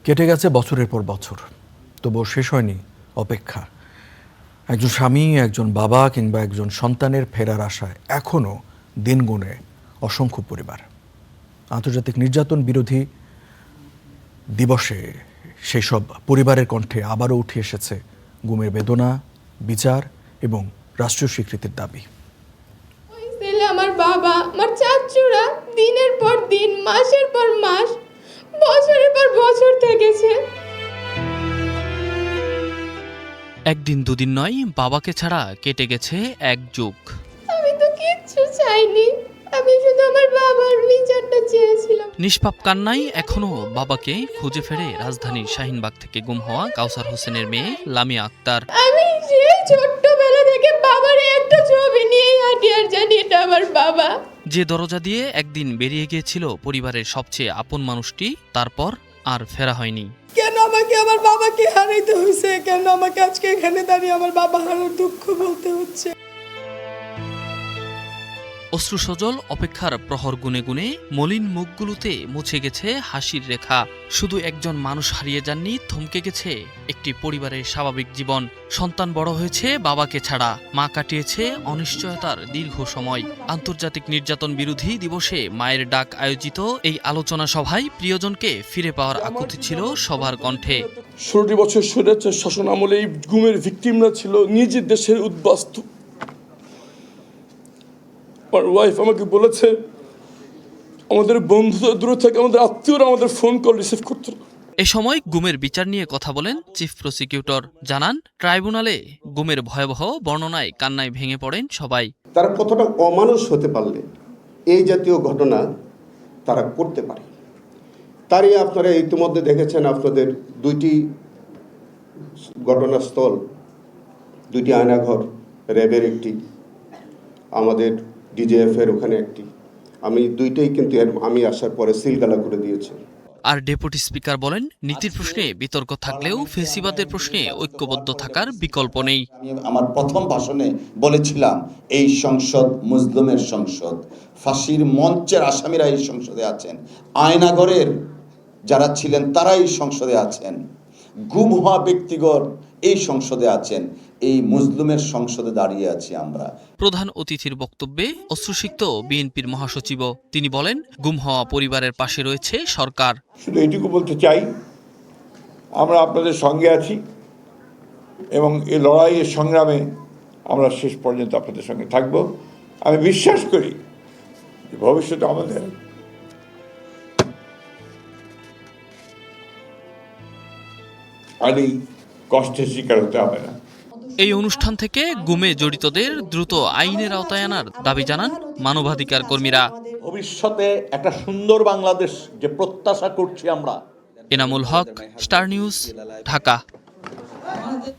কেটে গেছে বছরের পর বছর, তবুও শেষ হয়নি অপেক্ষা। একজন স্বামী, একজন বাবা কিংবা একজন সন্তানের ফেরার আশায় এখনও দিন গুনে অসংখ্য পরিবার। আন্তর্জাতিক নির্যাতন বিরোধী দিবসে সেই সব পরিবারের কণ্ঠে আবারও উঠে এসেছে গুমের বেদনা, বিচার এবং রাষ্ট্রীয় স্বীকৃতির দাবি। আমার বাবা, আমার চাচুরা দিনের পর দিন, মাসের পর মাস, বছরের পর বছর থেকেছে। একদিন দুদিন নয়, বাবাকে ছাড়া কেটে গেছে এক যুগ। আমি তো কিচ্ছু চাইনি, আমি শুধু আমার বাবার বিচারটা চেয়েছিলাম। নিষ্পাপ কান্নায় এখনো বাবাকে খুঁজে ফেরে রাজধানীর শাহিনবাগ থেকে গুম হওয়া কাউসার হোসেনের মেয়ে লামিয়া আক্তার। আমি সেই ছোট্টবেলা থেকে বাবার একটা ছবি নিয়েই হাঁটি আর জানি এটা আমার বাবা। যে দরজা দিয়ে একদিন বেরিয়ে গিয়েছিল পরিবারের সবচেয়ে আপন মানুষটি, তারপর আর ফেরা হয়নি। কেন আমাকে আমার বাবাকে হারাইতে হয়েছে? কেন আমাকে আজকে এখানে দাঁড়িয়ে আমার বাবা হারানোর দুঃখ বলতে হচ্ছে? অশ্রুসজল অপেক্ষার প্রহর গুনে গুনে মলিন মুখগুলোতে মুছে গেছে হাসির রেখা। শুধু একজন মানুষ হারিয়ে যাননি, থমকে গেছে একটি পরিবারের স্বাভাবিক জীবন। সন্তান বড় হয়েছে বাবাকে ছাড়া, মা কাটিয়েছে অনিশ্চয়তার দীর্ঘ সময়। আন্তর্জাতিক নির্যাতন বিরোধী দিবসে মায়ের ডাক আয়োজিত এই আলোচনা সভায় প্রিয়জনকে ফিরে পাওয়ার আকুতি ছিল সবার কণ্ঠে। 16 বছর স্বৈরাচার শাসন আমলে এই গুমের ভিকটিমরা ছিল নিজের দেশের উদ্বাস্তু। আমার ওয়াইফ আমাকে বলেছে আমাদের বন্ধুরা দূরে থাকে, আমাদের আত্মীয়রা আমাদের ফোন কল রিসিভ করতো না। এ সময় গুমের বিচার নিয়ে কথা বলেন চিফ প্রসিকিউটর। জানান, ট্রাইব্যুনালে গুমের ভয়াবহ বর্ণনায় কান্নায় ভেঙে পড়েন সবাই। তারা কতটা অমানুষ হতে পারলে এই জাতীয় ঘটনা তারা করতে পারে। তারই আপনারা ইতিমধ্যে দেখেছেন, আপনাদের দুইটি ঘটনাস্থল, দুইটি আয়নাঘর, র্যাবের একটি, আমাদের ডিজিএফের ওখানে একটি, আমি দুইটাই কিন্তু আমি আসার পরে সিলগালা করে দিয়েছি। আর ডেপুটি স্পিকার বলেন, নীতির প্রশ্নে বিতর্ক থাকলেও ফেসিবাদের প্রশ্নে ঐক্যবদ্ধ থাকার বিকল্প নেই। আমি আমার প্রথম ভাষণে বলেছিলাম, এই সংসদ মুসলিমের সংসদ, ফাঁসির মঞ্চের আসামিরা এই সংসদে আছেন, আয়নাঘরের যারা ছিলেন তারা এই সংসদে আছেন, গুম হওয়া ব্যক্তিগণ এই সংসদে আছেন, এই মুসলিমের সংসদে দাঁড়িয়ে আছি আমরা। প্রধান অতিথির বক্তব্যে অশ্রুসিক্ত বিএনপির মহাসচিব। তিনি বলেন, গুম হওয়া পরিবারের পাশে রয়েছে সরকার। শুধু এইটুকু বলতে চাই, আমরা আপনাদের সঙ্গে আছি এবং এই লড়াইয়ের সংগ্রামে আমরা শেষ পর্যন্ত আপনাদের সঙ্গে থাকব। আমি বিশ্বাস করি যে ভবিষ্যতে আমাদের আর এই কষ্টের শিকার হতে হবে না। এই অনুষ্ঠান থেকে গুমে জড়িতদের দ্রুত আইনের আওতায় আনার দাবি জানান মানবাধিকার কর্মীরা। ভবিষ্যতে একটা সুন্দর বাংলাদেশ যে প্রত্যাশা করছি আমরা। Enamul Haque, star news, Dhaka.